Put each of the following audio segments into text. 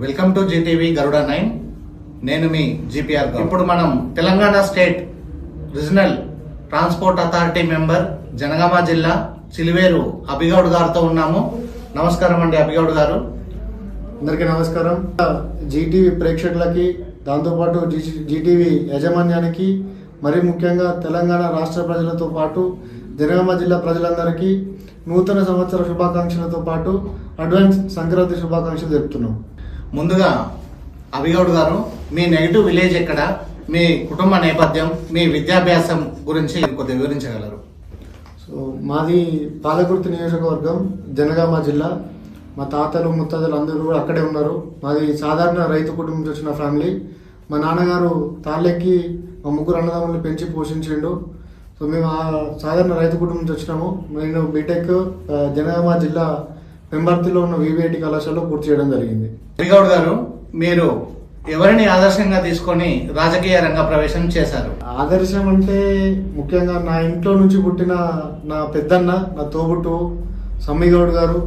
Welcome to Zee TV గరుడ 9. నేను మీ GPR. ఇప్పుడు మనం Telangana state regional transport authority member Jangaon జిల్లా చిలివేరు అభిగౌడ్ గారితో ఉన్నాము. నమస్కారం అండి అభిగౌడ్ గారు. అందరికీ నమస్కారం. జీటీవీ ప్రేక్షకులకి, దాంతోపాటు జీటీవీ యాజమాన్యానికి, మరీ ముఖ్యంగా తెలంగాణ రాష్ట్ర ప్రజలతో పాటు జనగామ జిల్లా ప్రజలందరికీ నూతన సంవత్సర శుభాకాంక్షలతో పాటు అడ్వాన్స్ సంక్రాంతి శుభాకాంక్షలు తెలుపుతున్నాం. ముందుగా అభిగౌడ్ గారు, మీ నెగిటివ్ విలేజ్ ఎక్కడ, మీ కుటుంబ నేపథ్యం, మీ విద్యాభ్యాసం గురించి కొద్దిగా వివరించగలరు? సో మాది పాలకుర్తి నియోజకవర్గం, జనగామ జిల్లా. మా తాతలు ముత్తాతలు అందరూ కూడా అక్కడే ఉన్నారు. మాది సాధారణ రైతు కుటుంబం నుంచి వచ్చిన ఫ్యామిలీ. మా నాన్నగారు తాళ్ళెక్కి మా ముగ్గురు అన్నదమ్ముల్ని పెంచి పోషించిండు. సో మేము ఆ సాధారణ రైతు కుటుంబం నుంచి వచ్చినాము. నేను బీటెక్ జనగామ జిల్లా పెంబర్తిలో ఉన్న వివిఐటి కళాశాలలో పూర్తి చేయడం జరిగింది. అభిగౌడ్ గారు, మీరు ఎవరిని ఆదర్శంగా తీసుకొని రాజకీయ రంగ ప్రవేశం చేశారు? ఆదర్శం అంటే ముఖ్యంగా నా ఇంట్లో నుంచి పుట్టిన నా పెద్దన్న, నా తోబుట్టు సమ్మిగౌడ్ గారు.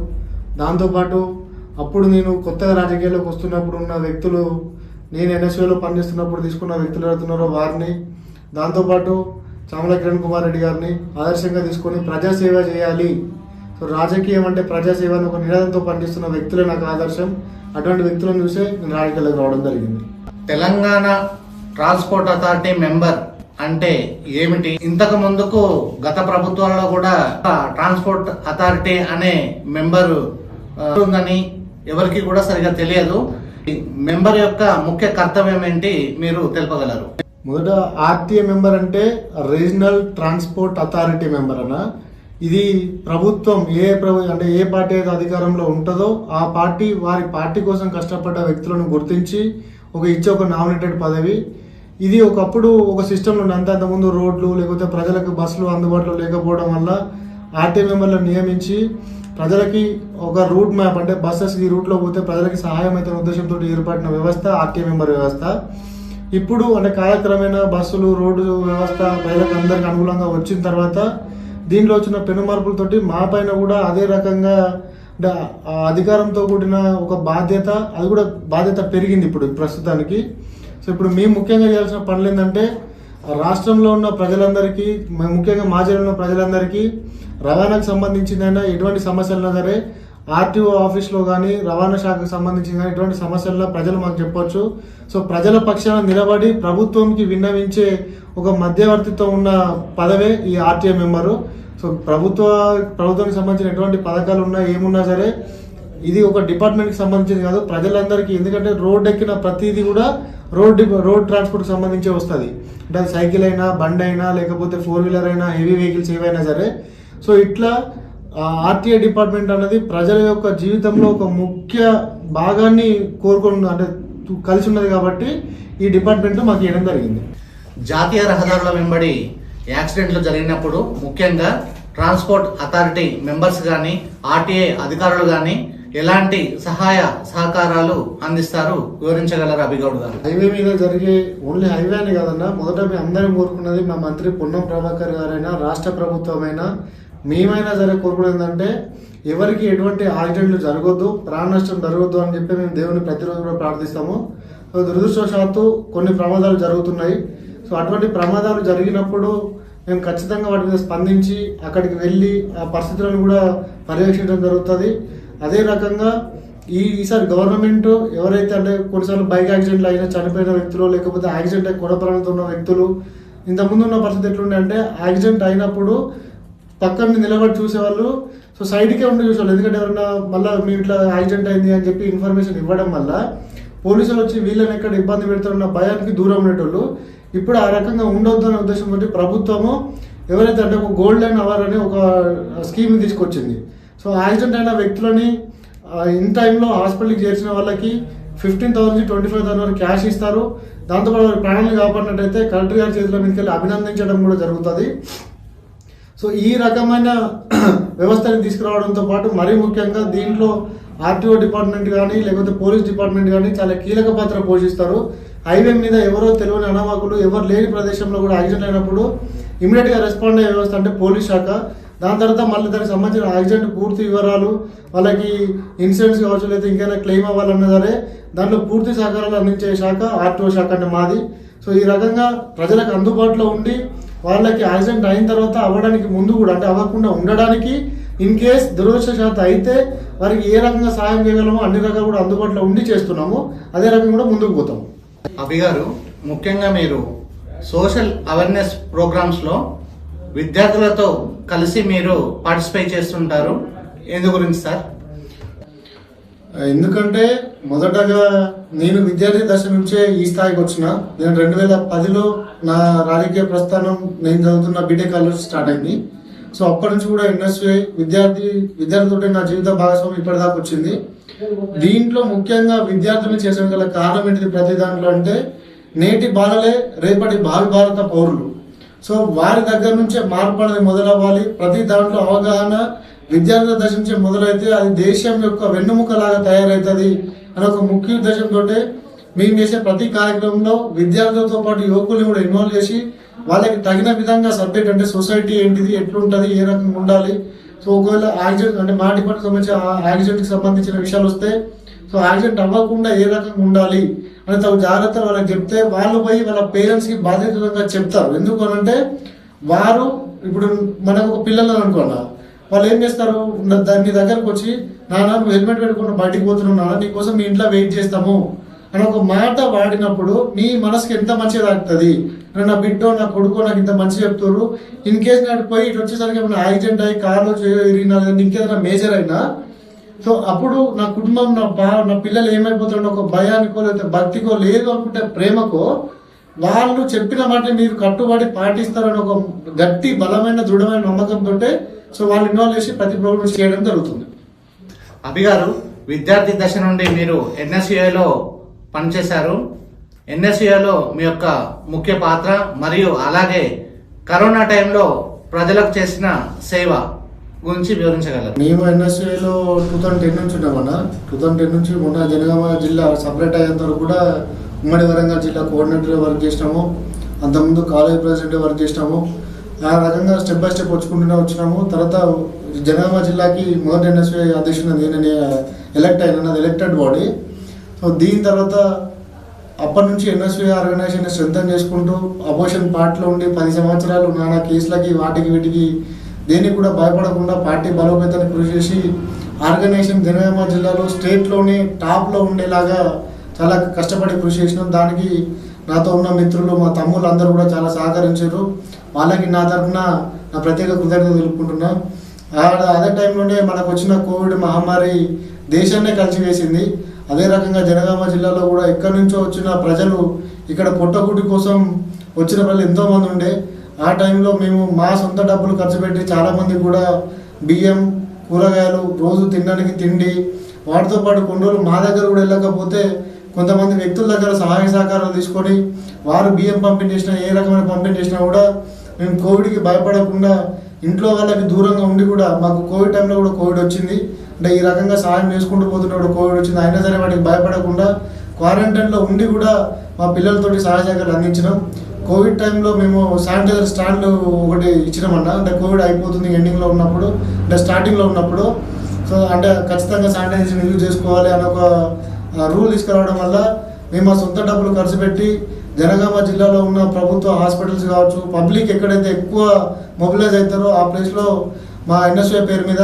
దాంతోపాటు అప్పుడు నేను కొత్తగా రాజకీయాల్లోకి వస్తున్నప్పుడు ఉన్న వ్యక్తులు, నేను ఎన్ఎస్ఏలో పనిచేస్తున్నప్పుడు తీసుకున్న వ్యక్తులు ఎవరుతున్నారో వారిని, దాంతోపాటు చామల కిరణ్ కుమార్ రెడ్డి గారిని ఆదర్శంగా తీసుకొని ప్రజాసేవ చేయాలి. సో రాజకీయం అంటే ప్రజాసేవ అని ఒక నినాదంతో పనిచేస్తున్న వ్యక్తులే నాకు ఆదర్శం. అటువంటి వ్యక్తులను చూసే నేను రాజకీయాలకు రావడం జరిగింది. తెలంగాణ ట్రాన్స్పోర్ట్ అథారిటీ మెంబర్ అంటే ఏమిటి? ఇంతకు ముందుకు గత ప్రభుత్వాల్లో కూడా ట్రాన్స్పోర్ట్ అథారిటీ అనే మెంబర్ ఉందని ఎవరికి కూడా సరిగా తెలియదు. మెంబర్ యొక్క ముఖ్య కర్తవ్యం ఏంటి మీరు తెలుపగలరు? మొదట ఆర్టీఏ మెంబర్ అంటే రీజనల్ ట్రాన్స్పోర్ట్ అథారిటీ మెంబర్ అన్న. ఇది ప్రభుత్వం అంటే ఏ పార్టీ అయితే అధికారంలో ఉంటుందో ఆ పార్టీ వారి పార్టీ కోసం కష్టపడ్డ వ్యక్తులను గుర్తించి ఇచ్చే ఒక నామినేటెడ్ పదవి. ఇది ఒకప్పుడు ఒక సిస్టంలో అంతకుముందు రోడ్లు లేకపోతే ప్రజలకు బస్సులు అందుబాటులో లేకపోవడం వల్ల ఆర్టీఏ మెంబర్లను నియమించి ప్రజలకి ఒక రూట్ మ్యాప్, అంటే బస్సెస్ ఈ రూట్లో పోతే ప్రజలకి సహాయం అయితే ఉద్దేశంతో ఏర్పడిన వ్యవస్థ ఆర్టీఏ మెంబర్ వ్యవస్థ. ఇప్పుడు అంటే కాలక్రమేణా బస్సులు, రోడ్డు వ్యవస్థ ప్రజలకు అందరికి అనుకూలంగా వచ్చిన తర్వాత దీనిలో వచ్చిన పెను మార్పులతోటి మా పైన కూడా అదే రకంగా అధికారంతో కూడిన ఒక బాధ్యత, అది కూడా బాధ్యత పెరిగింది ఇప్పుడు ప్రస్తుతానికి. సో ఇప్పుడు మేము ముఖ్యంగా చేయాల్సిన పనులు ఏంటంటే రాష్ట్రంలో ఉన్న ప్రజలందరికీ, ముఖ్యంగా మా జిల్లాలో ఉన్న ప్రజలందరికీ రవాణాకు సంబంధించిందైనా ఎటువంటి సమస్యలైనా సరే ఆర్టీఓ ఆఫీస్లో కానీ రవాణా శాఖకు సంబంధించిన కానీ ఎటువంటి సమస్యల్లో ప్రజలు మాకు చెప్పొచ్చు. సో ప్రజల పక్షాన నిలబడి ప్రభుత్వంకి విన్నవించే ఒక మధ్యవర్తితో ఉన్న పదవే ఈ ఆర్టీఏ మెంబరు. సో ప్రభుత్వానికి సంబంధించిన ఎటువంటి పథకాలు ఉన్నా ఏమున్నా సరే ఇది ఒక డిపార్ట్మెంట్కి సంబంధించింది కాదు, ప్రజలందరికీ. ఎందుకంటే రోడ్ ఎక్కిన ప్రతిదీ కూడా రోడ్ ట్రాన్స్పోర్ట్కి సంబంధించి వస్తుంది. అంటే అది సైకిల్ అయినా, బండి అయినా, లేకపోతే 4-వీలర్ అయినా, హెవీ వెహికల్స్ ఏవైనా సరే. సో ఇట్లా ఆర్టీఏ డిపార్ట్మెంట్ అనేది ప్రజల యొక్క జీవితంలో ఒక ముఖ్య భాగాన్ని అంటే కలిసి ఉన్నది కాబట్టి ఈ డిపార్ట్మెంట్ మాకు ఇవ్వడం జరిగింది. జాతీయ రహదారుల వెంబడి యాక్సిడెంట్లు జరిగినప్పుడు ముఖ్యంగా ట్రాన్స్పోర్ట్ అథారిటీ మెంబర్స్ కానీ ఆర్టీఏ అధికారులు కానీ ఎలాంటి సహాయ సహకారాలు అందిస్తారు వివరించగలరు అభిగౌడ్ గారు? హైవే మీద జరిగే ఓన్లీ హైవే అని కాదన్నా, మొదట మేము అందరం కోరుకున్నది, మా మంత్రి పొన్నం ప్రభాకర్ గారైనా, రాష్ట్ర ప్రభుత్వమైనా, మేమైనా సరే కోరుకునేది ఏంటంటే ఎవరికి ఎటువంటి యాక్సిడెంట్లు జరగొద్దు, ప్రాణ నష్టం జరగొద్దు అని చెప్పి మేము దేవుని ప్రతిరోజు కూడా ప్రార్థిస్తాము. సో దురదృష్టవశాత్తు కొన్ని ప్రమాదాలు జరుగుతున్నాయి. సో అటువంటి ప్రమాదాలు జరిగినప్పుడు మేము ఖచ్చితంగా వాటి మీద స్పందించి అక్కడికి వెళ్ళి ఆ పరిస్థితులను కూడా పర్యవేక్షించడం జరుగుతుంది. అదే రకంగా ఈసారి గవర్నమెంట్ ఎవరైతే అంటే కొన్నిసార్లు బైక్ యాక్సిడెంట్లు అయినా చనిపోయిన వ్యక్తులు, లేకపోతే యాక్సిడెంట్ అయి కొడపరాలతో ఉన్న వ్యక్తులు, ఇంతకుముందు ఉన్న పరిస్థితి ఎట్లుండే అంటే యాక్సిడెంట్ అయినప్పుడు పక్కన నిలబడి చూసేవాళ్ళు. సో సైడ్కే ఉండి చూసేవాళ్ళు. ఎందుకంటే ఎవరన్నా మళ్ళీ మీ ఇట్లా యాక్సిడెంట్ అయింది అని చెప్పి ఇన్ఫర్మేషన్ ఇవ్వడం వల్ల పోలీసులు వచ్చి వీళ్ళని ఎక్కడ ఇబ్బంది పెడతారన్న భయానికి దూరం ఉండేటోళ్ళు. ఇప్పుడు ఆ రకంగా ఉండొద్దు అనే ఉద్దేశంతో ప్రభుత్వము ఎవరైతే అంటే ఒక గోల్డ్ లైన్ అవర్ అని ఒక స్కీమ్ తీసుకొచ్చింది. సో యాక్సిడెంట్ అయిన వ్యక్తులని ఇన్ టైంలో హాస్పిటల్కి చేర్చిన వాళ్ళకి 15,000 నుంచి 25,000 వరకు క్యాష్ ఇస్తారు. దాంతోపాటు వారి ప్రాణాలను కాపాడినట్టయితే కలెక్టర్ గారి చేతుల మీదకి వెళ్ళి అభినందించడం కూడా జరుగుతుంది. సో ఈ రకమైన వ్యవస్థని తీసుకురావడంతో పాటు మరీ ముఖ్యంగా దీంట్లో ఆర్టీఓ డిపార్ట్మెంట్ కానీ లేకపోతే పోలీస్ డిపార్ట్మెంట్ కానీ చాలా కీలక పాత్ర పోషిస్తారు. హైవే మీద ఎవరో తెలియని అనామకులు, ఎవరు లేని ప్రదేశంలో కూడా యాక్సిడెంట్ అయినప్పుడు ఇమీడియట్గా రెస్పాండ్ అయ్యే వ్యవస్థ అంటే పోలీస్ శాఖ. దాని తర్వాత మళ్ళీ దానికి సంబంధించిన యాక్సిడెంట్ పూర్తి వివరాలు, వాళ్ళకి ఇన్సూరెన్స్ కావచ్చు లేదా ఇంకైనా క్లెయిమ్ అవ్వాలన్నా సరే దాంట్లో పూర్తి సహకారాలు అందించే శాఖ ఆర్టీఓ శాఖ అంటే మాది. సో ఈ రకంగా ప్రజలకు అందుబాటులో ఉండి వాళ్ళకి యాక్సిడెంట్ అయిన తర్వాత అవ్వడానికి ముందు కూడా అంటే అవ్వకుండా ఉండడానికి ఇన్ కేస్ దురదృష్టవశాత్తు అయితే వారికి ఏ రకంగా సహాయం చేయగలమో అన్ని రకాలు కూడా అందుబాటులో ఉండి చేస్తున్నాము. అదే రకంగా కూడా ముందుకు పోతాము. అభి గారు, ముఖ్యంగా మీరు సోషల్ అవేర్నెస్ ప్రోగ్రామ్స్ లో విద్యార్థులతో కలిసి మీరు పార్టిసిపేట్ చేస్తుంటారు, ఎందు గురించి సార్? ఎందుకంటే మొదటగా నేను విద్యార్థి దశ నుంచే ఈ స్థాయికి వచ్చిన. నేను 2010లో నా రాజకీయ ప్రస్థానం నేను చదువుతున్న బీటెక్ కాలేజ్ స్టార్ట్ అయింది. సో అప్పటి నుంచి కూడా ఎన్ఎస్ఏ విద్యార్థితో నా జీవిత భాగస్వామి ఇప్పటిదాకా వచ్చింది. దీంట్లో ముఖ్యంగా విద్యార్థులు చేసిన గల కారణం ఏంటిది ప్రతి దాంట్లో అంటే నేటి బాలలే రేపటి భావి భారత పౌరులు. సో వారి దగ్గర నుంచే మార్పు అనేది మొదలవ్వాలి. ప్రతి దాంట్లో అవగాహన విద్యార్థుల దశ నుంచే మొదలైతే అది దేశం యొక్క వెన్నుముకలాగా తయారవుతుంది అని ఒక ముఖ్య ఉద్దేశంతో మేము చేసే ప్రతి కార్యక్రమంలో విద్యార్థులతో పాటు యువకుల్ని కూడా ఇన్వాల్వ్ చేసి వాళ్ళకి తగిన విధంగా సబ్జెక్ట్ అంటే సొసైటీ ఏంటిది, ఎట్లుంటుంది, ఏ రకంగా ఉండాలి. సో ఒకవేళ యాక్సిడెంట్ అంటే మా డిపార్ట్మెంట్ సంబంధించిన యాక్సిడెంట్కి సంబంధించిన విషయాలు వస్తే సో యాక్సిడెంట్ అవ్వకుండా ఏ రకంగా ఉండాలి అని తగు జాగ్రత్త వాళ్ళకి చెప్తే వాళ్ళు పోయి వాళ్ళ పేరెంట్స్కి బాధ్యతగా చెప్తారు. ఎందుకు అనంటే వారు ఇప్పుడు మనకు ఒక పిల్లలు అనుకున్నా వాళ్ళు ఏం చేస్తారు, దాని దగ్గరకు వచ్చి నాన్న నువ్వు హెల్మెట్ పెట్టుకుని బయటికి పోతున్నావు నాన్న, నీకోసం మీ ఇంట్లో వెయిట్ చేస్తాము అని ఒక మాట వాడినప్పుడు నీ మనసుకి ఎంత మంచిగా తాగుతుంది. నా బిడ్డో నా కొడుకో నాకు ఇంత మంచి చెప్తారు. ఇన్ కేసు నాకు పోయి ఇటు వచ్చేసరికి ఏమైనా యాక్సిడెంట్ అయ్యి కార్లో ఇరిగినా ఇంకేదైనా మేజర్ అయినా సో అప్పుడు నా కుటుంబం నా పిల్లలు ఏమైపోతారో ఒక భయానికో లేకపోతే భక్తికో లేదు అనుకుంటే ప్రేమకో వాళ్ళు చెప్పిన మాట మీరు కట్టుబడి పాటిస్తారని ఒక గట్టి బలమైన దృఢమైన నమ్మకంతో సో వాళ్ళు ఇన్వాల్వ్ చేసి ప్రతి ప్రోగ్రామ్ చేయడం జరుగుతుంది. అభి గారు, విద్యార్థి దశ నుండి మీరు ఎన్ఎస్యుఐలో పనిచేశారు. ఎన్ఎస్యుఐలో మీ యొక్క ముఖ్య పాత్ర మరియు అలాగే కరోనా టైంలో ప్రజలకు చేసిన సేవ గురించి వివరించగలరు? మేము ఎన్ఎస్యుఐలో 2010 నుంచి ఉన్నామన్నా. 2010 నుంచి మొన్న జనగామ జిల్లా సపరేట్ అయ్యేంత వరకు కూడా ఉమ్మడి వరంగల్ జిల్లా కోఆర్డినేటర్ వర్క్ చేసినాము. అంతకుముందు కాలేజ్ ప్రెసిడెంట్ వర్క్ చేసినాము. ఆ రకంగా స్టెప్ బై స్టెప్ వచ్చుకుంటూనే వచ్చినాము. తర్వాత జనగామ జిల్లాకి మొదటి ఎన్ఎస్యుఐ అధ్యక్షుడు నేను ఎలక్ట్ అయినా, నాది ఎలక్టెడ్ బాడీ. సో దీని తర్వాత అప్పటి నుంచి ఎన్ఎస్యుఐ ఆర్గనైజేషన్ స్ట్రెంథన్ చేసుకుంటూ అపోజిషన్ పార్టీలో ఉండి 10 సంవత్సరాలు నానా కేసులకి వాటికి వీటికి దేనికి కూడా భయపడకుండా పార్టీ బలోపేతానికి కృషి చేసి ఆర్గనైజేషన్ జనగామ జిల్లాలో స్టేట్లోనే టాప్లో ఉండేలాగా చాలా కష్టపడి కృషి చేసినాం. దానికి నాతో ఉన్న మిత్రులు మా తమ్ముళ్ళు అందరూ కూడా చాలా సహకరించారు. వాళ్ళకి నా తరఫున నా ప్రత్యేక కృతజ్ఞత తెలుపుకుంటున్నా. అదే టైంలోనే మనకు వచ్చిన కోవిడ్ మహమ్మారి దేశాన్నే కలిసివేసింది. అదే రకంగా జనగామ జిల్లాలో కూడా ఎక్కడి నుంచో వచ్చిన ప్రజలు ఇక్కడ పొట్టగుడ్డి కోసం వచ్చిన ప్రజలు ఎంతోమంది ఉండే. ఆ టైంలో మేము మా సొంత డబ్బులు ఖర్చు పెట్టి చాలామంది కూడా బియ్యం, కూరగాయలు, రోజు తినడానికి తిండి, వాటితో పాటు కొన్ని రోజులు మా దగ్గర కూడా వెళ్ళకపోతే కొంతమంది వ్యక్తుల దగ్గర సహాయ సహకారాలు తీసుకొని వారు బియ్యం పంపిణీ చేసినా ఏ రకమైన పంపిణీ చేసినా కూడా మేము కోవిడ్కి భయపడకుండా ఇంట్లో వాళ్ళకి దూరంగా ఉండి కూడా మాకు కోవిడ్ టైంలో కూడా కోవిడ్ వచ్చింది. అంటే ఈ రకంగా సహాయం చేసుకుంటూ పోతున్నప్పుడు కోవిడ్ వచ్చింది. అయినా సరే వాటికి భయపడకుండా క్వారంటైన్లో ఉండి కూడా మా పిల్లలతోటి సహాయ సహకారాలు అందించినాం. కోవిడ్ టైంలో మేము శానిటైజర్ స్టాండ్ ఒకటి ఇచ్చినామన్నా. అంటే కోవిడ్ అయిపోతుంది ఎండింగ్లో ఉన్నప్పుడు, అంటే స్టార్టింగ్లో ఉన్నప్పుడు సో అంటే ఖచ్చితంగా శానిటైజేషన్ యూజ్ చేసుకోవాలి అని ఒక రూల్ తీసుకురావడం వల్ల మేము మా సొంత డబ్బులు ఖర్చు పెట్టి జనగామ జిల్లాలో ఉన్న ప్రభుత్వ హాస్పిటల్స్ కావచ్చు, పబ్లిక్ ఎక్కడైతే ఎక్కువ మొబిలైజ్ అవుతారో ఆ ప్లేస్లో మా ఎన్ఎస్ఏ పేరు మీద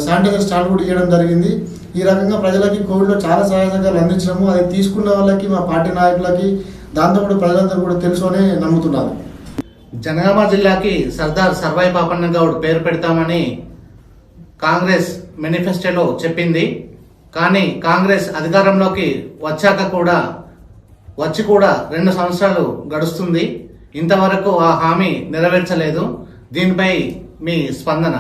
శానిటైజర్ స్టాండ్ కూడా ఇవ్వడం జరిగింది. ఈ రకంగా ప్రజలకి కోవిడ్లో చాలా సహాయ సహకారాలు అందించడము, అది తీసుకున్న వాళ్ళకి మా పార్టీ నాయకులకి దాంతోపాటు ప్రజలందరూ కూడా తెలుసు అని నమ్ముతున్నారు. జనగామ జిల్లాకి సర్దార్ సర్వాయి పాపన్న గౌడ్ పేరు పెడతామని కాంగ్రెస్ మేనిఫెస్టోలో చెప్పింది. కానీ కాంగ్రెస్ అధికారంలోకి వచ్చాక కూడా 2 సంవత్సరాలు గడుస్తుంది. ఇంతవరకు ఆ హామీ నెరవేర్చలేదు. దీనిపై మీ స్పందన?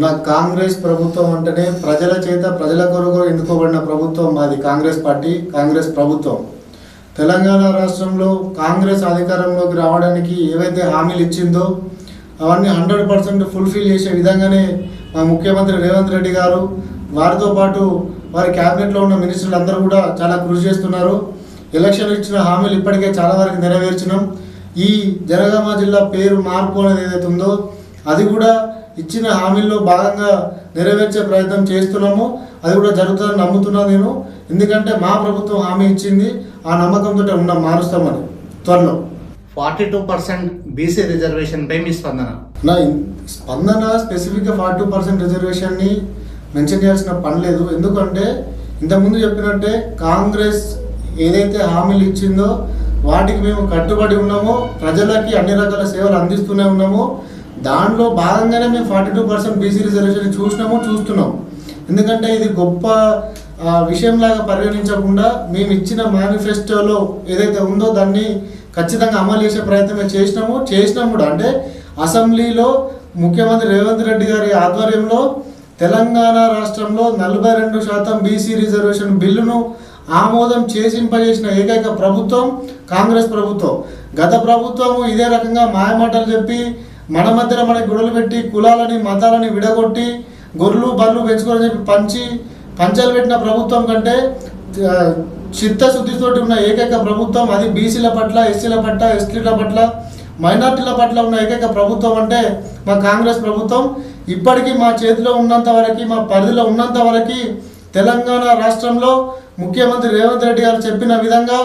నా కాంగ్రెస్ ప్రభుత్వం అంటేనే ప్రజల చేత ప్రజల కొరకు ఎన్నుకోబడిన ప్రభుత్వం మాది. కాంగ్రెస్ పార్టీ, కాంగ్రెస్ ప్రభుత్వం. తెలంగాణ రాష్ట్రంలో కాంగ్రెస్ అధికారంలోకి రావడానికి ఏవైతే హామీలు ఇచ్చిందో అవన్నీ 100% ఫుల్ఫిల్ చేసే విధంగానే మా ముఖ్యమంత్రి రేవంత్ రెడ్డి గారు, వారితో పాటు వారి క్యాబినెట్లో ఉన్న మినిస్టర్లు అందరూ కూడా చాలా కృషి చేస్తున్నారు. ఎలక్షన్ ఇచ్చిన హామీలు ఇప్పటికే చాలా వరకు నెరవేర్చినాం. ఈ జనగామ జిల్లా పేరు మార్పు అనేది ఏదైతే ఉందో అది కూడా ఇచ్చిన హామీల్లో భాగంగా నెరవేర్చే ప్రయత్నం చేస్తున్నాము. అది కూడా జరుగుతుందని నమ్ముతున్నాను నేను. ఎందుకంటే మా ప్రభుత్వం హామీ ఇచ్చింది, ఆ నమ్మకంతో ఉన్నాం, మారుస్తామని త్వరలో. 42% బీసీ రిజర్వేషన్ పై మీ స్పందన? నా స్పందన స్పెసిఫిక్గా 42% రిజర్వేషన్ని మెన్షన్ చేయాల్సిన పని లేదు. ఎందుకంటే ఇంతకుముందు చెప్పినట్టే కాంగ్రెస్ ఏదైతే హామీలు ఇచ్చిందో వాటికి మేము కట్టుబడి ఉన్నామో, ప్రజలకి అన్ని రకాల సేవలు అందిస్తూనే ఉన్నాము. దాంట్లో భాగంగానే మేము 42% బీసీ రిజర్వేషన్ చూస్తున్నాం. ఎందుకంటే ఇది గొప్ప విషయంలాగా పరిగణించకుండా మేము ఇచ్చిన మేనిఫెస్టోలో ఏదైతే ఉందో దాన్ని ఖచ్చితంగా అమలు చేసే ప్రయత్నమే చేసినాం కూడా. అంటే అసెంబ్లీలో ముఖ్యమంత్రి రేవంత్ రెడ్డి గారి ఆధ్వర్యంలో తెలంగాణ రాష్ట్రంలో 42% బీసీ రిజర్వేషన్ బిల్లును ఆమోదం చేసింపజేసిన ఏకైక ప్రభుత్వం కాంగ్రెస్ ప్రభుత్వం. గత ప్రభుత్వము ఇదే రకంగా మాయమాటలు చెప్పి మన మధ్యలో మనకి గొడవలు పెట్టి కులాలని మతాలని విడగొట్టి గొర్రెలు బర్రెలు పెంచుకోవాలని చెప్పి పంచాలు పెట్టిన ప్రభుత్వం కంటే చిత్తశుద్ధితోటి ఉన్న ఏకైక ప్రభుత్వం అది బీసీల పట్ల, ఎస్సీల పట్ల, ఎస్టీల పట్ల, మైనార్టీల పట్ల ఉన్న ఏకైక ప్రభుత్వం అంటే మా కాంగ్రెస్ ప్రభుత్వం. ఇప్పటికీ మా చేతిలో ఉన్నంత వరకు, మా పరిధిలో ఉన్నంత వరకు తెలంగాణ రాష్ట్రంలో ముఖ్యమంత్రి రేవంత్ రెడ్డి గారు చెప్పిన విధంగా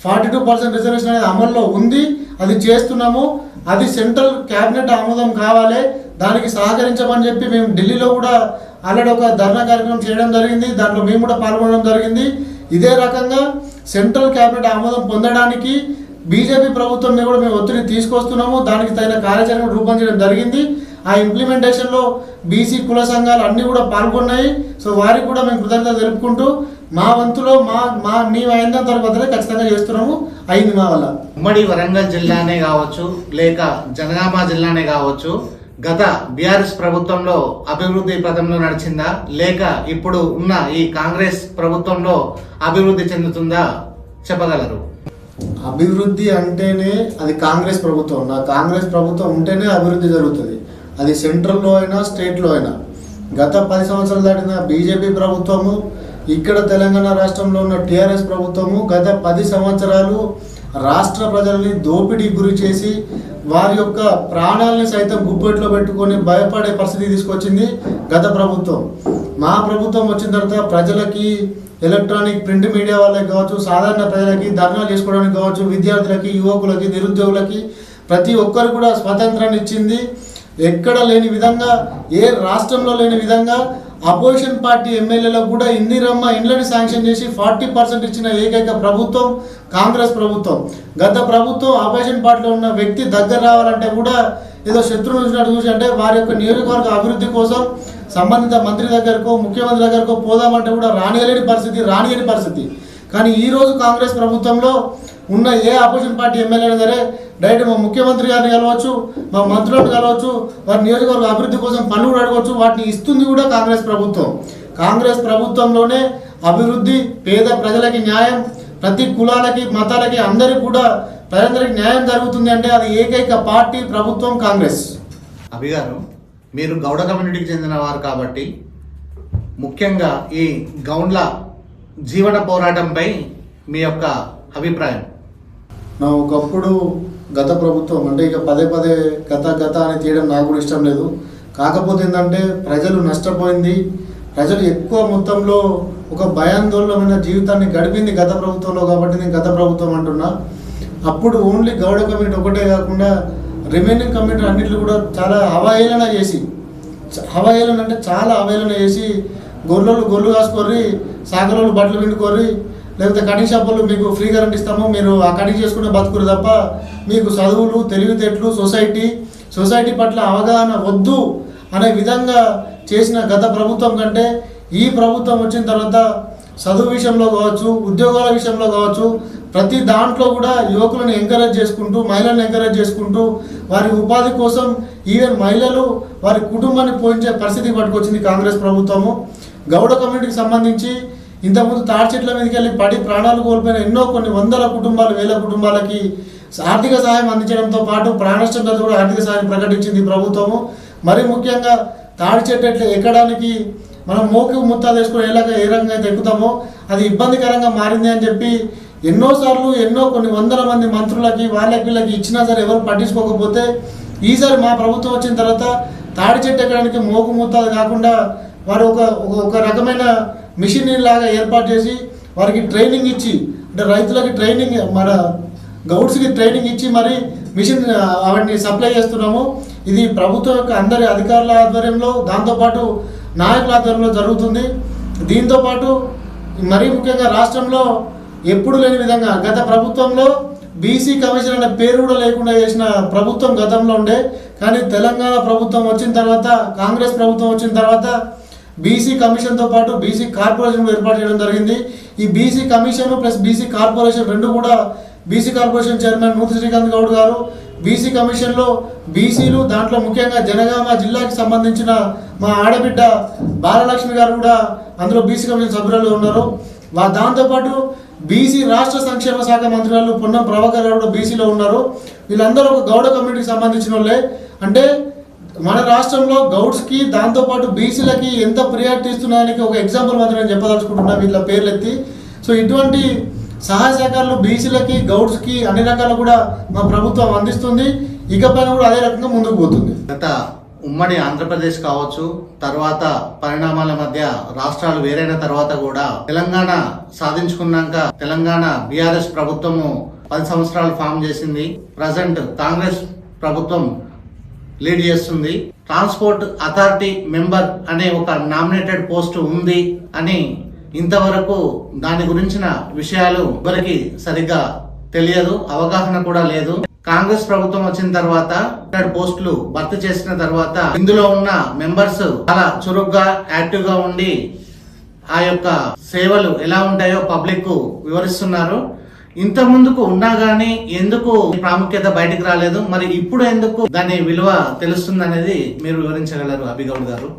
42% రిజర్వేషన్ అనేది అమల్లో ఉంది. అది చేస్తున్నాము. అది సెంట్రల్ క్యాబినెట్ ఆమోదం కావాలి, దానికి సహకరించమని చెప్పి మేము ఢిల్లీలో కూడా ఆల్రెడీ ఒక ధర్నా కార్యక్రమం చేయడం జరిగింది. దాంట్లో మేము కూడా పాల్గొనడం జరిగింది. ఇదే రకంగా సెంట్రల్ క్యాబినెట్ ఆమోదం పొందడానికి బీజేపీ ప్రభుత్వం మీద కూడా మేము ఒత్తిడి తీసుకొస్తున్నాము. దానికి తగిన కార్యాచరణ రూపొందించడం జరిగింది. ఆ ఇంప్లిమెంటేషన్లో బీసీ కుల సంఘాలు అన్నీ కూడా పాల్గొన్నాయి. సో వారికి కూడా మేము కృతజ్ఞతలు తెలుపుకుంటూ మా వంతులో నీవు అయిన తర్వాతనే ఖచ్చితంగా చేస్తున్నాము. అయింది మా వల్ల. ఉమ్మడి వరంగల్ జిల్లానే కావచ్చు, లేక జనగామ జిల్లానే కావచ్చు, గత బీఆర్ఎస్ ప్రభుత్వంలో అభివృద్ధి పథంలో నడిచిందా, లేక ఇప్పుడు ఉన్న ఈ కాంగ్రెస్ ప్రభుత్వంలో అభివృద్ధి చెందుతుందా చెప్పగలరు? అభివృద్ధి అంటేనే అది కాంగ్రెస్ ప్రభుత్వం. నా కాంగ్రెస్ ప్రభుత్వం ఉంటేనే అభివృద్ధి జరుగుతుంది. అది సెంట్రల్లో అయినా స్టేట్లో అయినా. గత 10 సంవత్సరాలు దాటిన బీజేపీ ప్రభుత్వము, ఇక్కడ తెలంగాణ రాష్ట్రంలో ఉన్న టీఆర్ఎస్ ప్రభుత్వము గత 10 సంవత్సరాలు రాష్ట్ర ప్రజల్ని దోపిడీ గురి చేసి వారి యొక్క ప్రాణాలని సైతం గుప్పెట్లో పెట్టుకొని భయపడే పరిస్థితి తీసుకొచ్చింది గత ప్రభుత్వం. మా ప్రభుత్వం వచ్చిన తర్వాత ప్రజలకి, ఎలక్ట్రానిక్ ప్రింట్ మీడియా వాళ్ళకి కావచ్చు, సాధారణ ప్రజలకి ధర్నాలు చేసుకోవడానికి కావచ్చు, విద్యార్థులకి, యువకులకి, నిరుద్యోగులకి ప్రతి ఒక్కరు కూడా స్వాతంత్రాన్ని ఇచ్చింది. ఎక్కడ లేని విధంగా, ఏ రాష్ట్రంలో లేని విధంగా అపోజిషన్ పార్టీ ఎమ్మెల్యేలకు కూడా ఇందిరమ్మ ఇండ్లని శాంక్షన్ చేసి 40% ఇచ్చిన ఏకైక ప్రభుత్వం కాంగ్రెస్ ప్రభుత్వం. గత ప్రభుత్వం అపోజిషన్ పార్టీలో ఉన్న వ్యక్తి దగ్గర రావాలంటే కూడా ఏదో శత్రువును చూసినట్టు చూసి, అంటే వారి యొక్క నియోజకవర్గ అభివృద్ధి కోసం సంబంధిత మంత్రి దగ్గరకో, ముఖ్యమంత్రి దగ్గరకో పోదామంటే కూడా రానియలేని పరిస్థితి. కానీ ఈరోజు కాంగ్రెస్ ప్రభుత్వంలో ఉన్న ఏ అపోజిషన్ పార్టీ ఎమ్మెల్యేలు సరే డైరెక్ట్ మా ముఖ్యమంత్రి గారిని కలవచ్చు, మా మంత్రులను కలవచ్చు, వారి నియోజకవర్గ అభివృద్ధి కోసం పనులు కూడా అడగవచ్చు. వాటిని ఇస్తుంది కూడా కాంగ్రెస్ ప్రభుత్వం. కాంగ్రెస్ ప్రభుత్వంలోనే అభివృద్ధి, పేద ప్రజలకి న్యాయం, ప్రతి కులాలకి, మతాలకి, అందరికీ కూడా ప్రజలందరికీ న్యాయం జరుగుతుంది అంటే అది ఏకైక పార్టీ ప్రభుత్వం కాంగ్రెస్. అభి గారు, మీరు గౌడ కమ్యూనిటీకి చెందిన వారు కాబట్టి ముఖ్యంగా ఈ గౌండ్ల జీవన పోరాటంపై మీ యొక్క అభిప్రాయం? నా ఒకప్పుడు గత ప్రభుత్వం అంటే ఇక పదే గత అని తీయడం నాకు కూడా ఇష్టం లేదు. కాకపోతే ఏంటంటే ప్రజలు నష్టపోయింది, ప్రజలు ఎక్కువ మొత్తంలో ఒక భయాందోళనమైన జీవితాన్ని గడిపింది గత ప్రభుత్వంలో. కాబట్టి నేను గత ప్రభుత్వం అంటున్నా. అప్పుడు ఓన్లీ గౌడ కమ్యూనిటీ ఒకటే కాకుండా రిమైనింగ్ కమ్యూనిటీ అన్నింటిలో కూడా చాలా అవహేళన అంటే చాలా అవహేళన చేసి గొర్రెలు కాసుకొని, సాగరోళ్ళు బట్టలు పిండుకొని, లేకపోతే కటింగ్ షాపులు మీకు ఫ్రీ కరెంట్ ఇస్తాము, మీరు ఆ కటింగ్ చేసుకునే బతుకురు తప్ప మీకు చదువులు, తెలివితేటలు, సొసైటీ పట్ల అవగాహన వద్దు అనే విధంగా చేసిన గత ప్రభుత్వం కంటే ఈ ప్రభుత్వం వచ్చిన తర్వాత చదువు విషయంలో కావచ్చు, ఉద్యోగాల విషయంలో కావచ్చు, ప్రతి దాంట్లో కూడా యువకులను ఎంకరేజ్ చేసుకుంటూ, మహిళలను ఎంకరేజ్ చేసుకుంటూ, వారి ఉపాధి కోసం ఈవెన్ మహిళలు వారి కుటుంబాన్ని పోయించే పరిస్థితి పట్టుకొచ్చింది కాంగ్రెస్ ప్రభుత్వము. గౌడ కమ్యూనిటీకి సంబంధించి ఇంతకుముందు తాడి చెట్ల మీదకి వెళ్ళి పడి ప్రాణాలు కోల్పోయిన కొన్ని వందల కుటుంబాలు, వేల కుటుంబాలకి ఆర్థిక సహాయం అందించడంతో పాటు ప్రాణనష్టంతో కూడా ఆర్థిక సహాయం ప్రకటించింది ప్రభుత్వము. మరి ముఖ్యంగా తాడి చెట్టు ఎక్కడానికి మనం మోకి ముత్తాలు వేసుకుని ఏ రకంగా అయితే ఎక్కుతామో అది ఇబ్బందికరంగా మారింది అని చెప్పి ఎన్నోసార్లు కొన్ని వందల మంది మంత్రులకి, వీళ్ళకి ఇచ్చినా సరే ఎవరు పట్టించుకోకపోతే ఈసారి మా ప్రభుత్వం వచ్చిన తర్వాత తాడి చెట్టు ఎక్కడానికి మోకు మూతాలు కాకుండా వారు ఒక రకమైన మిషన్ లాగా ఏర్పాటు చేసి వారికి ట్రైనింగ్ ఇచ్చి, అంటే రైతులకి ట్రైనింగ్, మన గౌడ్స్కి ట్రైనింగ్ ఇచ్చి మరి మిషన్ అవన్నీ సప్లై చేస్తున్నాము. ఇది ప్రభుత్వం యొక్క అందరి అధికారుల ఆధ్వర్యంలో, దాంతోపాటు నాయకుల ఆధ్వర్యంలో జరుగుతుంది. దీంతోపాటు మరీ ముఖ్యంగా రాష్ట్రంలో ఎప్పుడు లేని విధంగా గత ప్రభుత్వంలో బీసీ కమిషన్ అనే పేరు కూడా లేకుండా చేసిన ప్రభుత్వం గతంలో ఉండే, కానీ తెలంగాణ ప్రభుత్వం వచ్చిన తర్వాత, కాంగ్రెస్ ప్రభుత్వం వచ్చిన తర్వాత బీసీ కమిషన్తో పాటు బీసీ కార్పొరేషన్ ఏర్పాటు చేయడం జరిగింది. ఈ BC commission plus BC corporation రెండు కూడా బీసీ కార్పొరేషన్ చైర్మన్ నూతి శ్రీకాంత్ గౌడ్ గారు, బీసీ కమిషన్లో బీసీలు, దాంట్లో ముఖ్యంగా జనగామ జిల్లాకి సంబంధించిన మా ఆడబిడ్డ బాలలక్ష్మి గారు కూడా అందులో బీసీ కమిషన్ సభ్యులు ఉన్నారు. దాంతోపాటు బీసీ రాష్ట్ర సంక్షేమ శాఖ మంత్రులు పొన్నం ప్రభాకర్ గారు కూడా బీసీలో ఉన్నారు. వీళ్ళందరూ ఒక గౌడ కమ్యూనిటీకి సంబంధించిన వాళ్ళే. అంటే మన రాష్ట్రంలో గౌడ్స్కి దాంతోపాటు బీసీలకి ఎంత ప్రియారిటీ ఇస్తున్నానికి ఒక ఎగ్జాంపుల్ మాత్రం నేను చెప్పదలుచుకుంటున్నాను వీళ్ళ పేర్లు ఎత్తి. సో ఇటువంటి సహాయ సహకారాలు బీసీలకి, గౌడ్స్కి అన్ని రకాలు కూడా మా ప్రభుత్వం అందిస్తుంది. ఇకపైన కూడా అదే రకంగా ముందుకు పోతుంది. గత ఉమ్మడి ఆంధ్రప్రదేశ్ కావచ్చు, తర్వాత పరిణామాల మధ్య రాష్ట్రాలు వేరైన తర్వాత కూడా తెలంగాణ సాధించుకున్నాక తెలంగాణ బీఆర్ఎస్ ప్రభుత్వము 10 సంవత్సరాలు ఫామ్ చేసింది. ప్రజెంట్ కాంగ్రెస్ ప్రభుత్వం లీడ్ చేస్తుంది. ట్రాన్స్పోర్ట్ అథారిటీ మెంబర్ అనే ఒక నామినేటెడ్ పోస్ట్ ఉంది అని ఇంతవరకు దాని గురించిన విషయాలు ఎవరికి సరిగ్గా తెలియదు, అవగాహన కూడా లేదు. కాంగ్రెస్ ప్రభుత్వం వచ్చిన తర్వాత పోస్టులు భర్తీ చేసిన తర్వాత ఇందులో ఉన్న మెంబర్స్ చాలా చురుగ్గా, యాక్టివ్ గా ఉండి ఆ యొక్క సేవలు ఎలా ఉంటాయో పబ్లిక్ కు వివరిస్తున్నారు. ఇంత ముందుకు ఉన్నా గానీ ఎందుకు ప్రాముఖ్యత బయటకు రాలేదు, మరి ఇప్పుడు ఎందుకు దాని విలువ తెలుస్తుంది అనేది మీరు వివరించగలరు అభిగౌడ్ గారు?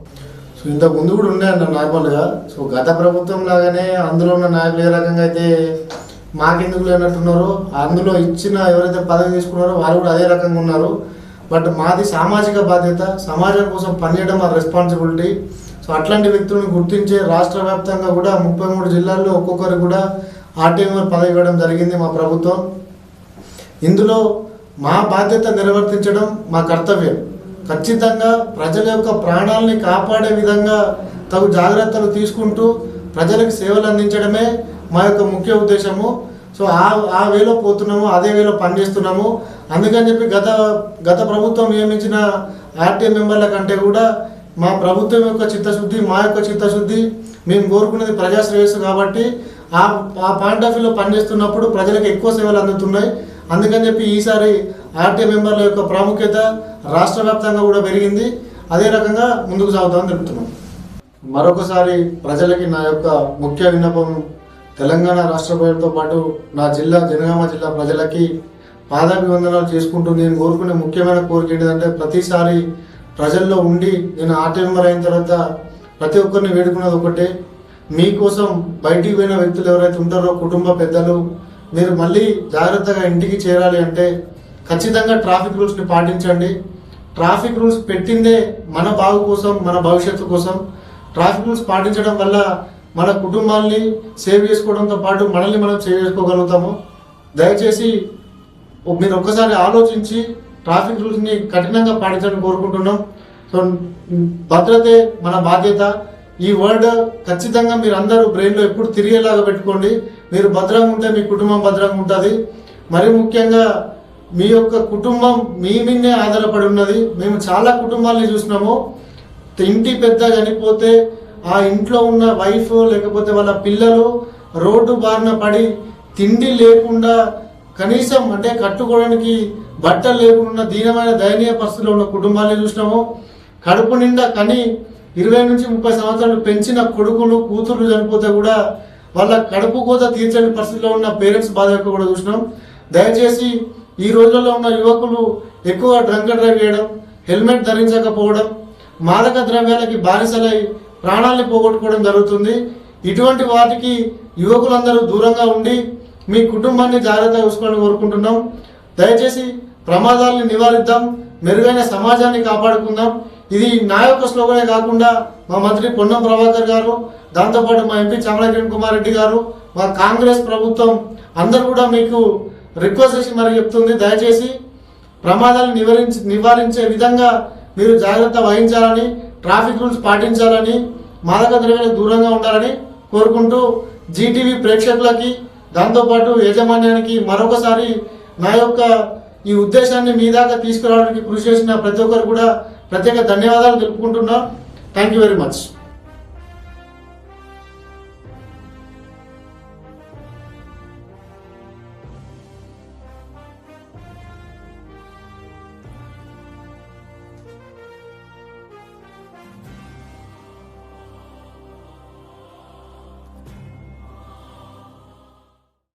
సో ఇంతకు ముందు కూడా ఉండే అన్న నార్మల్గా. సో గత ప్రభుత్వం లాగానే అందులో ఉన్న నాయకులు ఏ రకంగా అయితే మాకెందుకు లేనట్టున్నారో, అందులో ఇచ్చిన ఎవరైతే పదవి తీసుకున్నారో వారు కూడా అదే రకంగా ఉన్నారు. బట్ మాది సామాజిక బాధ్యత, సమాజం కోసం పనిచేయడం మా రెస్పాన్సిబిలిటీ. సో అట్లాంటి వ్యక్తులను గుర్తించే రాష్ట్ర వ్యాప్తంగా కూడా 33 జిల్లాల్లో ఒక్కొక్కరికి కూడా ఆర్టీఎం పదవి ఇవ్వడం జరిగింది మా ప్రభుత్వం. ఇందులో మా బాధ్యత నిర్వర్తించడం మా కర్తవ్యం. ఖచ్చితంగా ప్రజల యొక్క ప్రాణాలని కాపాడే విధంగా తగు జాగ్రత్తలు తీసుకుంటూ ప్రజలకు సేవలు అందించడమే మా యొక్క ముఖ్య ఉద్దేశము. సో ఆ వేలో పోతున్నాము, అదే వేలో పనిచేస్తున్నాము. అందుకని చెప్పి గత ప్రభుత్వం నియమించిన ఆర్టీఎం మెంబర్ల కంటే కూడా మా ప్రభుత్వం యొక్క చిత్తశుద్ధి, మా యొక్క చిత్తశుద్ధి, మేము కోరుకునేది ప్రజా శ్రేయస్సు కాబట్టి ఆ పాయింట్ ఆఫ్ వ్యూలో పనిచేస్తున్నప్పుడు ప్రజలకు ఎక్కువ సేవలు అందుతున్నాయి. అందుకని చెప్పి ఈసారి ఆర్టీఎం మెంబర్ల యొక్క ప్రాముఖ్యత రాష్ట్ర వ్యాప్తంగా కూడా పెరిగింది. అదే రకంగా ముందుకు సాగుతామని చెప్తున్నాం. మరొకసారి ప్రజలకి నా యొక్క ముఖ్య విన్నపం, తెలంగాణ రాష్ట్ర ప్రజలతో పాటు నా జిల్లా జనగామ జిల్లా ప్రజలకి పాదాభివందనాలు చేసుకుంటూ నేను కోరుకునే ముఖ్యమైన కోరిక ఏంటంటే, ప్రతిసారి ప్రజల్లో ఉండి నేను ఆర్టీఎం మెంబర్ అయిన తర్వాత ప్రతి ఒక్కరిని వేడుకున్నది ఒకటే, మీకోసం బయటికి పోయిన వ్యక్తులు ఎవరైతే ఉంటారో, కుటుంబ పెద్దలు, మీరు మళ్ళీ జాగ్రత్తగా ఇంటికి చేరాలి అంటే ఖచ్చితంగా ట్రాఫిక్ రూల్స్ని పాటించండి. ట్రాఫిక్ రూల్స్ పెట్టిందే మన బాగు కోసం, మన భవిష్యత్తు కోసం. ట్రాఫిక్ రూల్స్ పాటించడం వల్ల మన కుటుంబాల్ని సేవ్ చేసుకోవడంతో పాటు మనల్ని మనం సేవ్ చేసుకోగలుగుతాము. దయచేసి మీరు ఒక్కసారి ఆలోచించి ట్రాఫిక్ రూల్స్ని కఠినంగా పాటించాలని కోరుకుంటున్నాం. సో భద్రతే మన బాధ్యత. ఈ వర్డ్ ఖచ్చితంగా మీరు అందరూ బ్రెయిన్లో ఎప్పుడు తిరిగేలాగా పెట్టుకోండి. మీరు భద్రంగా ఉంటే మీ కుటుంబం భద్రంగా ఉంటుంది. మరి ముఖ్యంగా మీ యొక్క కుటుంబం మీ మీదే ఆధారపడి ఉన్నది. మేము చాలా కుటుంబాలని చూసినాము. ఇంటి పెద్ద చనిపోతే ఆ ఇంట్లో ఉన్న వైఫ్ లేకపోతే వాళ్ళ పిల్లలు రోడ్డు బారిన పడి తిండి లేకుండా, కనీసం అంటే కట్టుకోవడానికి బట్టలు లేకుండా దీనమైన దయనీయ పరిస్థితిలో ఉన్న కుటుంబాలని చూసినాము. కడుపు నిండా కని 20 నుంచి 30 సంవత్సరాలు పెంచిన కొడుకులు కూతుర్లు చనిపోతే కూడా వాళ్ళ కడుపు కోత తీర్చని పరిస్థితిలో ఉన్న పేరెంట్స్ బాధ యొక్క కూడా చూసినాం. దయచేసి ఈ రోజుల్లో ఉన్న యువకులు ఎక్కువ డ్రంక్ అండ్ డ్రైవ్ చేయడం, హెల్మెట్ ధరించకపోవడం, మాదక ద్రవ్యాలకి బానిసలై ప్రాణాలని పోగొట్టుకోవడం జరుగుతుంది. ఇటువంటి వాటికి యువకులందరూ దూరంగా ఉండి మీ కుటుంబాన్ని జాగ్రత్తగా చూసుకోవాలని కోరుకుంటున్నాం. దయచేసి ప్రమాదాలని నివారిద్దాం, మెరుగైన సమాజాన్ని కాపాడుకుందాం. ఇది నా యొక్క స్లోగనే కాకుండా మా మంత్రి పొన్నం ప్రభాకర్ గారు, దాంతోపాటు మా ఎంపీ చామల కిరణ్ కుమార్ రెడ్డి గారు, మా కాంగ్రెస్ ప్రభుత్వం అందరూ కూడా మీకు రిక్వెస్ట్ చేసి మరి చెప్తుంది. దయచేసి ప్రమాదాలను నివారించే విధంగా మీరు జాగ్రత్త వహించాలని, ట్రాఫిక్ రూల్స్ పాటించాలని, మాదక ద్రవ్యాలకు దూరంగా ఉండాలని కోరుకుంటూ జీటీవీ ప్రేక్షకులకి దాంతోపాటు యాజమాన్యానికి మరొకసారి నా యొక్క ఈ ఉద్దేశాన్ని మీ దాకా తీసుకురావడానికి కృషి చేసిన ప్రతి ఒక్కరు కూడా ప్రత్యేక ధన్యవాదాలు తెలుపుకుంటున్నాను. Thank you very much.